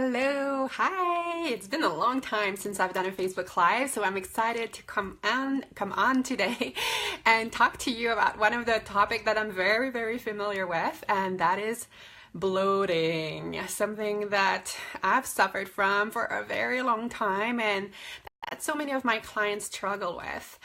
Hello, hi. It's been a long time since I've done a Facebook Live, so I'm excited to come on today and talk to you about one of the topic that I'm very familiar with, and that is bloating, something that I've suffered from for a very long time and that so many of my clients struggle with.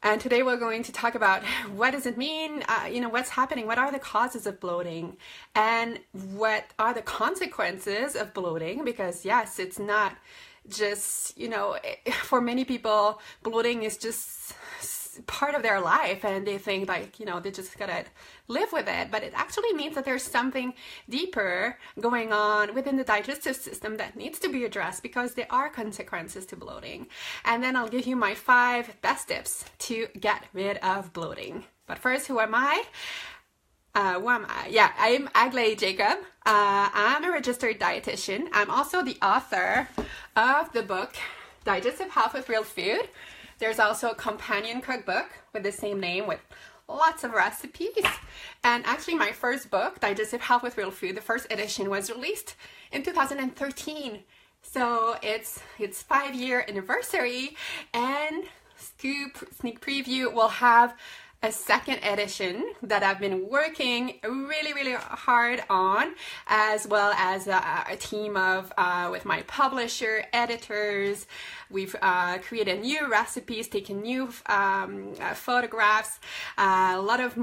And today we're going to talk about what does it mean, what's happening, what are the causes of bloating, and what are the consequences of bloating, because yes, it's not just, for many people, bloating is just part of their life and they think they just gotta live with it, but it actually means that there's something deeper going on within the digestive system that needs to be addressed, because there are consequences to bloating. And then I'll give you my 5 best tips to get rid of bloating. But first, who am I? Yeah, I'm Aglaé Jacob. I'm a registered dietitian. I'm also the author of the book Digestive Health with Real Food. There's also a companion cookbook with the same name with lots of recipes. And actually my first book, Digestive Health with Real Food, the first edition was released in 2013. So it's 5-year anniversary, and sneak preview, we'll have a second edition that I've been working really hard on, as well as a team of with my publisher, editors. We've created new recipes, taken new photographs, a lot of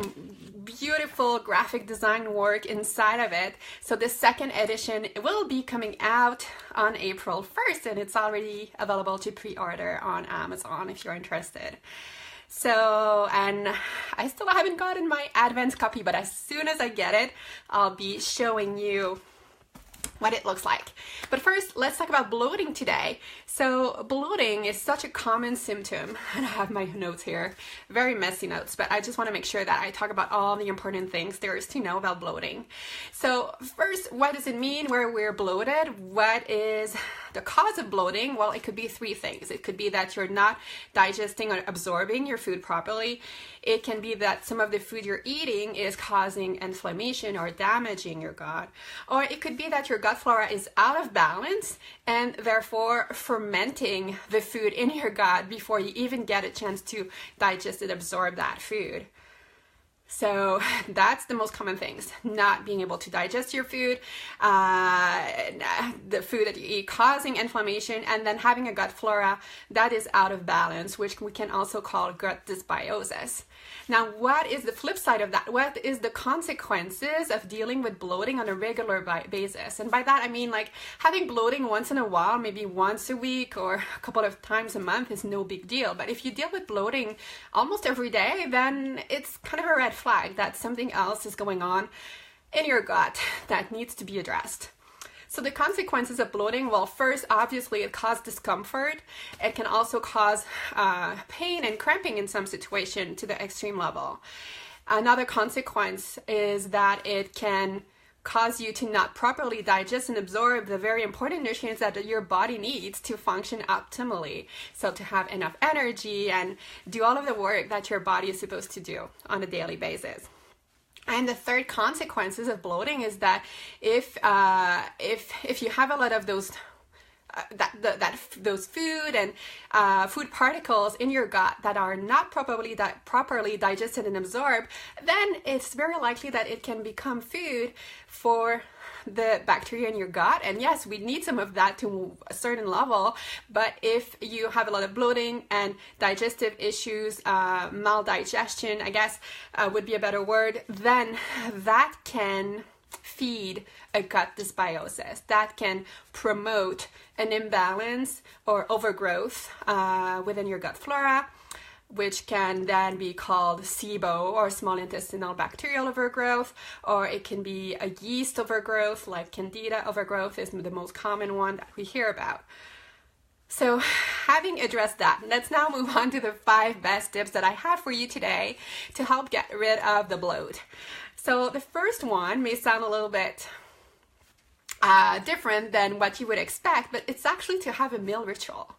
beautiful graphic design work inside of it. So the second edition will be coming out on April 1st, and it's already available to pre-order on Amazon if you're interested. So, and I still haven't gotten my advance copy, but as soon as I get it, I'll be showing you what it looks like. But first, let's talk about bloating today. So bloating is such a common symptom, and I have my notes here, very messy notes, but I just want to make sure that I talk about all the important things there is to know about bloating. So first, what does it mean where we're bloated? What is the cause of bloating? Well, it could be 3 things. It could be that you're not digesting or absorbing your food properly. It can be that some of the food you're eating is causing inflammation or damaging your gut. Or it could be that your gut flora is out of balance and therefore fermenting the food in your gut before you even get a chance to digest and absorb that food. So that's the most common things: not being able to digest your food, the food that you eat causing inflammation, and then having a gut flora that is out of balance, which we can also call gut dysbiosis. Now, what is the flip side of that? What is the consequences of dealing with bloating on a regular basis? And by that, I mean like having bloating once in a while, maybe once a week or a couple of times a month is no big deal. But if you deal with bloating almost every day, then it's kind of a red flag that something else is going on in your gut that needs to be addressed. So the consequences of bloating, well, first, obviously, it causes discomfort. It can also cause pain and cramping in some situation to the extreme level. Another consequence is that it can cause you to not properly digest and absorb the very important nutrients that your body needs to function optimally. So to have enough energy and do all of the work that your body is supposed to do on a daily basis. And the third consequences of bloating is that if you have a lot of those those food and food particles in your gut that are not properly digested and absorbed, then it's very likely that it can become food for the bacteria in your gut. And yes, we need some of that to a certain level, but if you have a lot of bloating and digestive issues, maldigestion, I guess would be a better word, then that can feed a gut dysbiosis, that can promote an imbalance or overgrowth within your gut flora, which can then be called SIBO, or small intestinal bacterial overgrowth, or it can be a yeast overgrowth, like Candida overgrowth is the most common one that we hear about. So having addressed that, let's now move on to the 5 best tips that I have for you today to help get rid of the bloat. So the first one may sound a little bit different than what you would expect, but it's actually to have a meal ritual.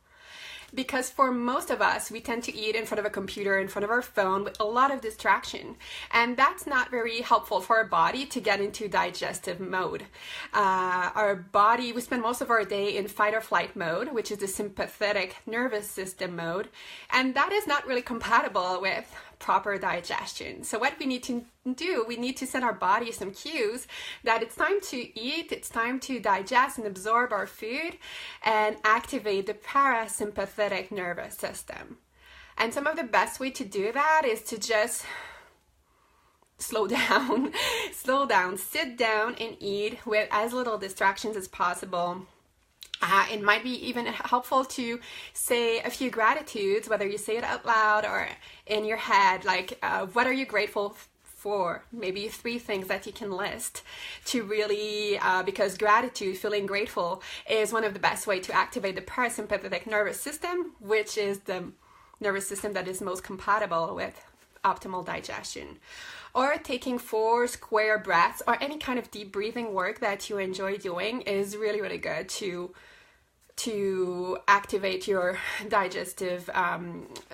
because for most of us, we tend to eat in front of a computer, in front of our phone, with a lot of distraction. And that's not very helpful for our body to get into digestive mode. Our body, we spend most of our day in fight or flight mode, which is the sympathetic nervous system mode. And that is not really compatible with proper digestion. So what we need to do, we need to send our body some cues that it's time to eat, it's time to digest and absorb our food and activate the parasympathetic nervous system. And some of the best way to do that is to just slow down, sit down and eat with as little distractions as possible. It might be even helpful to say a few gratitudes, whether you say it out loud or in your head, like what are you grateful for? Maybe 3 things that you can list to really, because gratitude, feeling grateful, is one of the best ways to activate the parasympathetic nervous system, which is the nervous system that is most compatible with optimal digestion. Or taking 4 square breaths or any kind of deep breathing work that you enjoy doing is really, really good to activate your digestive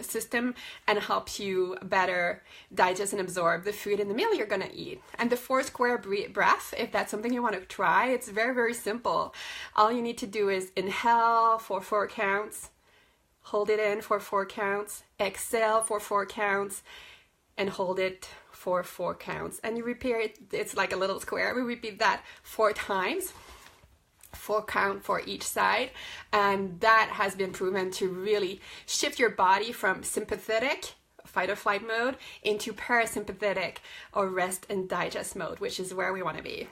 system and help you better digest and absorb the food in the meal you're going to eat. And the 4 square breath, if that's something you want to try, it's very, very simple. All you need to do is inhale for 4 counts, hold it in for 4 counts, exhale for 4 counts, and hold it for 4 counts. And you repeat it, it's like a little square. We repeat that 4 times. 4 count for each side, and that has been proven to really shift your body from sympathetic fight or flight mode into parasympathetic or rest and digest mode, which is where we want to be.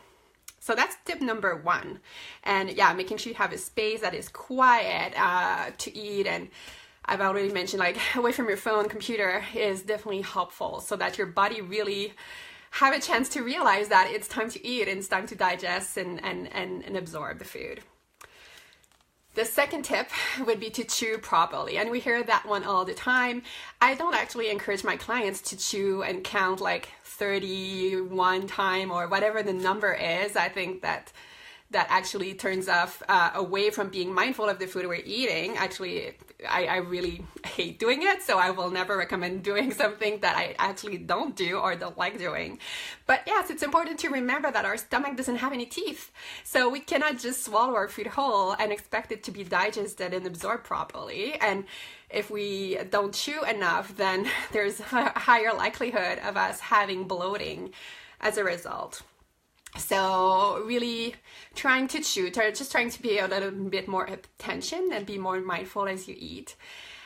So that's tip number 1. And yeah, making sure you have a space that is quiet to eat. And I've already mentioned, like, away from your phone, computer is definitely helpful so that your body really have a chance to realize that it's time to eat and it's time to digest and absorb the food. The second tip would be to chew properly, and we hear that one all the time. I don't actually encourage my clients to chew and count like 31 times or whatever the number is. I think that actually turns us away from being mindful of the food we're eating. Actually, I really hate doing it, so I will never recommend doing something that I actually don't do or don't like doing. But yes, it's important to remember that our stomach doesn't have any teeth, so we cannot just swallow our food whole and expect it to be digested and absorbed properly. And if we don't chew enough, then there's a higher likelihood of us having bloating as a result. So really trying to chew, just trying to pay a little bit more attention and be more mindful as you eat.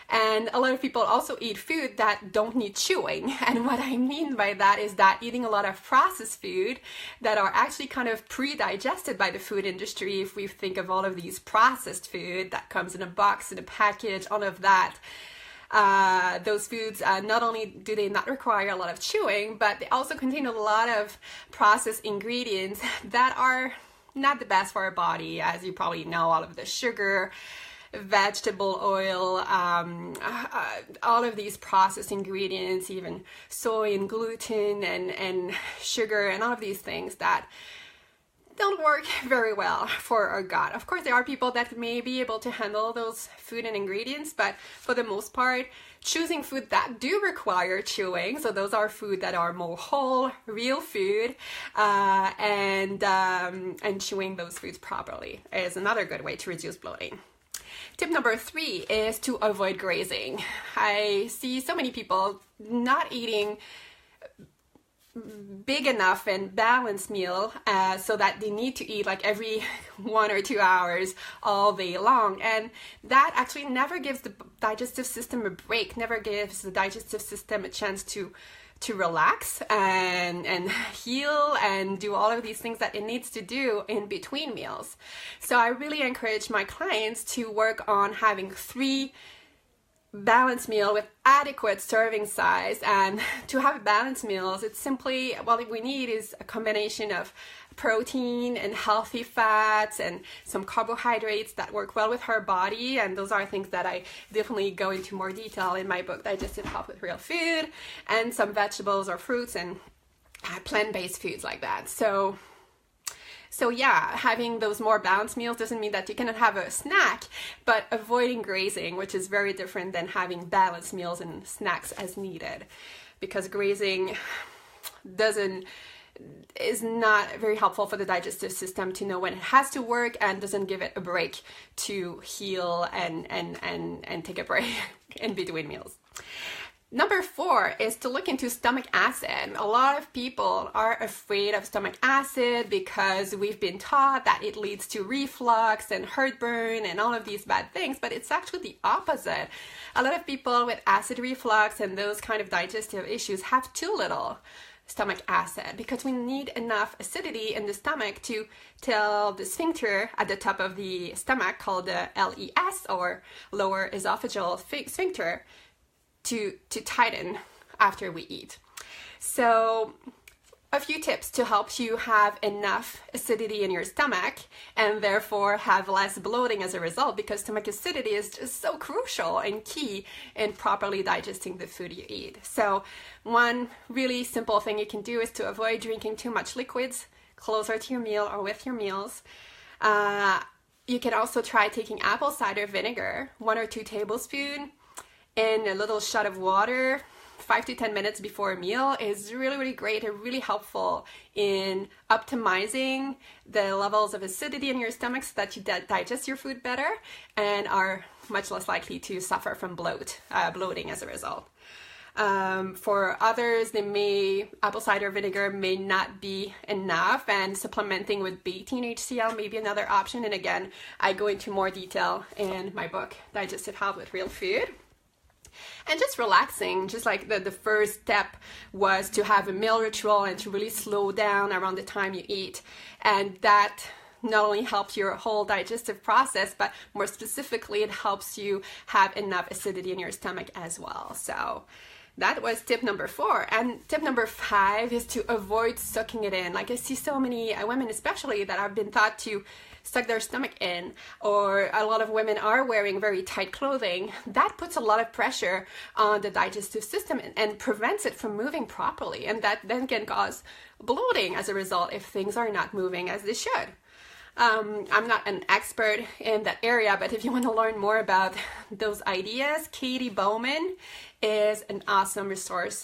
And a lot of people also eat food that don't need chewing. And what I mean by that is that eating a lot of processed food that are actually kind of pre-digested by the food industry. If we think of all of these processed food that comes in a box, in a package, all of that, those foods, not only do they not require a lot of chewing, but they also contain a lot of processed ingredients that are not the best for our body. As you probably know, all of the sugar, vegetable oil, all of these processed ingredients, even soy and gluten and sugar and all of these things that don't work very well for our gut. Of course, there are people that may be able to handle those food and ingredients, but for the most part, choosing food that do require chewing, so those are food that are more whole, real food, and chewing those foods properly is another good way to reduce bloating. Tip number 3 is to avoid grazing. I see so many people not eating big enough and balanced meal so that they need to eat like every 1 or 2 hours all day long, and that actually never gives the digestive system a break, never gives the digestive system a chance to relax and heal and do all of these things that it needs to do in between meals. So I really encourage my clients to work on having 3 balanced meal with adequate serving size. And to have balanced meals, it's simply, what we need is a combination of protein and healthy fats and some carbohydrates that work well with our body. And those are things that I definitely go into more detail in my book, Digestive Health with Real Food, and some vegetables or fruits and plant-based foods like that. So So yeah, having those more balanced meals doesn't mean that you cannot have a snack, but avoiding grazing, which is very different than having balanced meals and snacks as needed, because grazing is not very helpful for the digestive system to know when it has to work and doesn't give it a break to heal and take a break in between meals. Number 4 is to look into stomach acid. A lot of people are afraid of stomach acid because we've been taught that it leads to reflux and heartburn and all of these bad things, but it's actually the opposite. A lot of people with acid reflux and those kind of digestive issues have too little stomach acid, because we need enough acidity in the stomach to tell the sphincter at the top of the stomach, called the LES, or lower esophageal sphincter, to tighten after we eat. So a few tips to help you have enough acidity in your stomach and therefore have less bloating as a result, because stomach acidity is just so crucial and key in properly digesting the food you eat. So one really simple thing you can do is to avoid drinking too much liquids closer to your meal or with your meals. You can also try taking apple cider vinegar, 1 or 2 tablespoons, in a little shot of water 5 to 10 minutes before a meal is really, really great and really helpful in optimizing the levels of acidity in your stomach so that you digest your food better and are much less likely to suffer from bloating as a result. For others, apple cider vinegar may not be enough, and supplementing with beta-HCl may be another option. And again, I go into more detail in my book, Digestive Health with Real Food. And just relaxing, just like the first step was to have a meal ritual and to really slow down around the time you eat. And that not only helps your whole digestive process, but more specifically, it helps you have enough acidity in your stomach as well. So that was tip number 4. And tip number 5 is to avoid sucking it in. Like, I see so many women especially that have been taught to suck their stomach in, or a lot of women are wearing very tight clothing. That puts a lot of pressure on the digestive system and prevents it from moving properly. And that then can cause bloating as a result if things are not moving as they should. I'm not an expert in that area, but if you want to learn more about those ideas, Katie Bowman is an awesome resource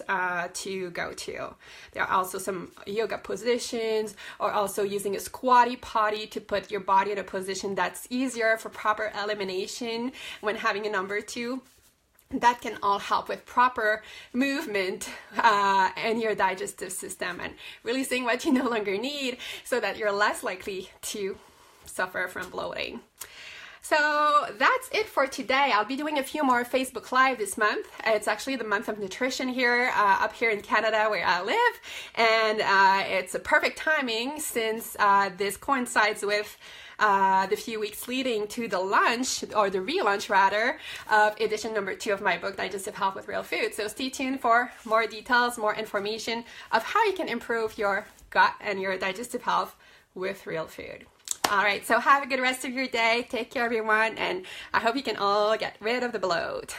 to go to. There are also some yoga positions, or also using a squatty potty to put your body in a position that's easier for proper elimination when having a number 2. That can all help with proper movement in your digestive system and releasing what you no longer need so that you're less likely to suffer from bloating. So that's it for today. I'll be doing a few more Facebook Live this month. It's actually the month of nutrition here, up here in Canada where I live. And it's a perfect timing since this coincides with the few weeks leading to the launch, or the relaunch rather, of edition number 2 of my book, Digestive Health with Real Food. So stay tuned for more details, more information of how you can improve your gut and your digestive health with real food. All right, so have a good rest of your day. Take care, everyone, and I hope you can all get rid of the bloat.